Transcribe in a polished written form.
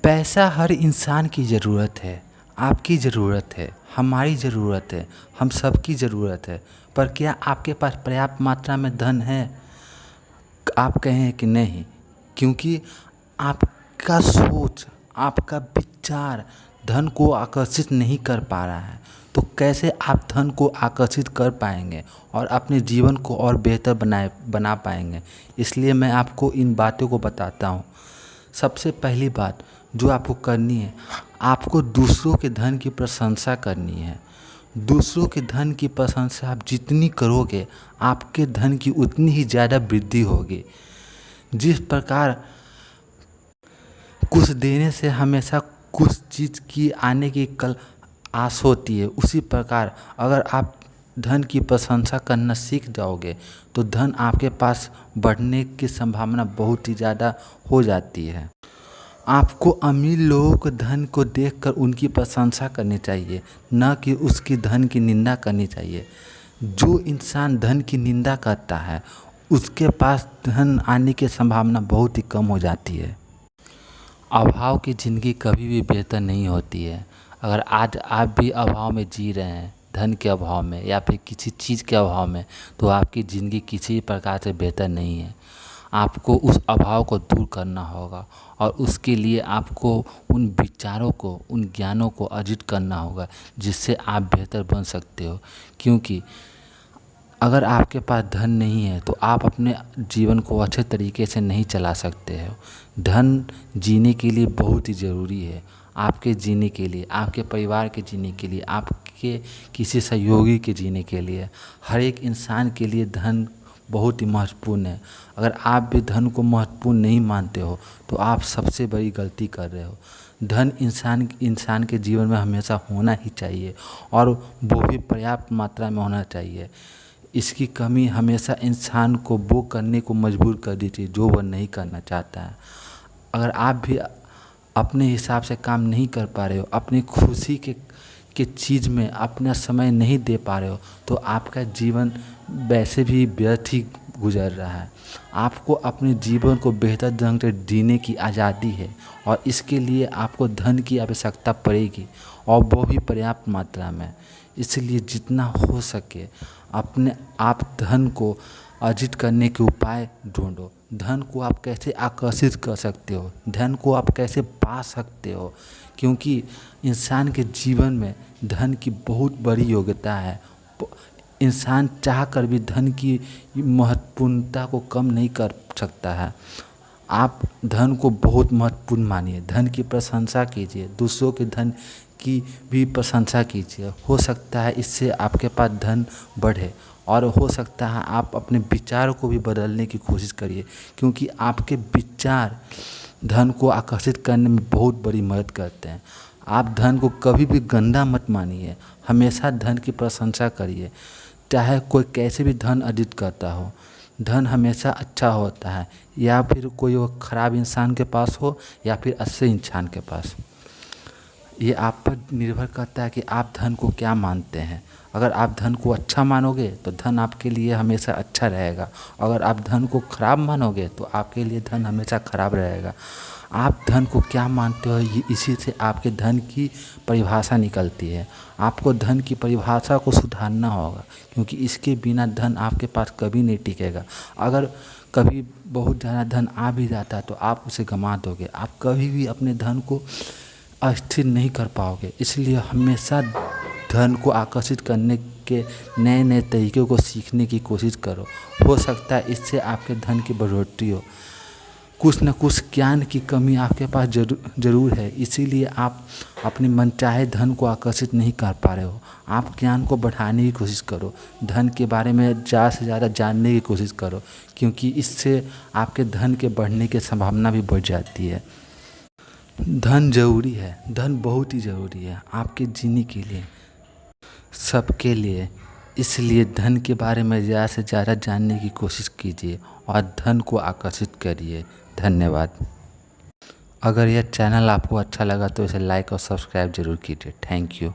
पैसा हर इंसान की ज़रूरत है, आपकी ज़रूरत है, हमारी ज़रूरत है, हम सबकी ज़रूरत है। पर क्या आपके पास पर्याप्त मात्रा में धन है? आप कहें कि नहीं, क्योंकि आपका सोच, आपका विचार धन को आकर्षित नहीं कर पा रहा है। तो कैसे आप धन को आकर्षित कर पाएंगे और अपने जीवन को और बेहतर बना पाएंगे? इसलिए मैं आपको इन बातों को बताता हूँ। सबसे पहली बात जो आपको करनी है, आपको दूसरों के धन की प्रशंसा करनी है। दूसरों के धन की प्रशंसा आप जितनी करोगे, आपके धन की उतनी ही ज़्यादा वृद्धि होगी। जिस प्रकार कुछ देने से हमेशा कुछ चीज़ की आने की कल आस होती है, उसी प्रकार अगर आप धन की प्रशंसा करना सीख जाओगे तो धन आपके पास बढ़ने की संभावना बहुत ही ज़्यादा हो जाती है। आपको अमीर लोगों के धन को देखकर उनकी प्रशंसा करनी चाहिए, न कि उसकी धन की निंदा करनी चाहिए। जो इंसान धन की निंदा करता है उसके पास धन आने की संभावना बहुत ही कम हो जाती है। अभाव की ज़िंदगी कभी भी बेहतर नहीं होती है। अगर आज आप भी अभाव में जी रहे हैं, धन के अभाव में या फिर किसी चीज़ के अभाव में, तो आपकी ज़िंदगी किसी प्रकार से बेहतर नहीं है। आपको उस अभाव को दूर करना होगा और उसके लिए आपको उन विचारों को, उन ज्ञानों को अर्जित करना होगा जिससे आप बेहतर बन सकते हो। क्योंकि अगर आपके पास धन नहीं है तो आप अपने जीवन को अच्छे तरीके से नहीं चला सकते हो। धन जीने के लिए बहुत ही ज़रूरी है, आपके जीने के लिए, आपके परिवार के जीने के लिए, आपके किसी सहयोगी के जीने के लिए, हर एक इंसान के लिए धन बहुत ही महत्वपूर्ण है। अगर आप भी धन को महत्वपूर्ण नहीं मानते हो तो आप सबसे बड़ी गलती कर रहे हो। धन इंसान के जीवन में हमेशा होना ही चाहिए और वो भी पर्याप्त मात्रा में होना चाहिए। इसकी कमी हमेशा इंसान को वो करने को मजबूर कर देती है जो वह नहीं करना चाहता है। अगर आप भी अपने हिसाब से काम नहीं कर पा रहे हो, अपनी खुशी के चीज़ में अपना समय नहीं दे पा रहे हो, तो आपका जीवन वैसे भी व्यर्थ ही गुजर रहा है। आपको अपने जीवन को बेहतर ढंग से जीने की आज़ादी है और इसके लिए आपको धन की आवश्यकता पड़ेगी और वो भी पर्याप्त मात्रा में। इसलिए जितना हो सके अपने आप धन को अर्जित करने के उपाय ढूंढो। धन को आप कैसे आकर्षित कर सकते हो, धन को आप कैसे पा सकते हो, क्योंकि इंसान के जीवन में धन की बहुत बड़ी योग्यता है। इंसान चाह कर भी धन की महत्वपूर्णता को कम नहीं कर सकता है। आप धन को बहुत महत्वपूर्ण मानिए, धन की प्रशंसा कीजिए, दूसरों के धन की भी प्रशंसा कीजिए। हो सकता है इससे आपके पास धन बढ़े और हो सकता है आप अपने विचारों को भी बदलने की कोशिश करिए, क्योंकि आपके विचार धन को आकर्षित करने में बहुत बड़ी मदद करते हैं। आप धन को कभी भी गंदा मत मानिए, हमेशा धन की प्रशंसा करिए। चाहे कोई कैसे भी धन अर्जित करता हो, धन हमेशा अच्छा होता है, या फिर कोई वो खराब इंसान के पास हो या फिर अच्छे इंसान के पास। ये आप पर निर्भर करता है कि आप धन को क्या मानते हैं। अगर आप धन को अच्छा मानोगे तो धन आपके लिए हमेशा अच्छा रहेगा, अगर आप धन को खराब मानोगे तो आपके लिए धन हमेशा खराब रहेगा। आप धन को क्या मानते हो, ये इसी से आपके धन की परिभाषा निकलती है। आपको धन की परिभाषा को सुधारना होगा, क्योंकि इसके बिना धन आपके पास कभी नहीं टिकेगा। अगर कभी बहुत ज़्यादा धन आ भी जाता है तो आप उसे गंवा दोगे, आप कभी भी अपने धन को अस्थिर नहीं कर पाओगे। इसलिए हमेशा धन को आकर्षित करने के नए नए तरीक़ों को सीखने की कोशिश करो। हो सकता है इससे आपके धन की बढ़ोतरी हो। कुछ न कुछ ज्ञान की कमी आपके पास ज़रूर है, इसीलिए आप अपने मनचाहे धन को आकर्षित नहीं कर पा रहे हो। आप ज्ञान को बढ़ाने की कोशिश करो, धन के बारे में ज़्यादा से ज़्यादा जानने की कोशिश करो, क्योंकि इससे आपके धन के बढ़ने की संभावना भी बढ़ जाती है। धन ज़रूरी है, धन बहुत ही ज़रूरी है आपके जीने के लिए, सबके लिए। इसलिए धन के बारे में ज़्यादा से ज़्यादा जानने की कोशिश कीजिए और धन को आकर्षित करिए। धन्यवाद। अगर यह चैनल आपको अच्छा लगा तो इसे लाइक और सब्सक्राइब ज़रूर कीजिए। Thank you.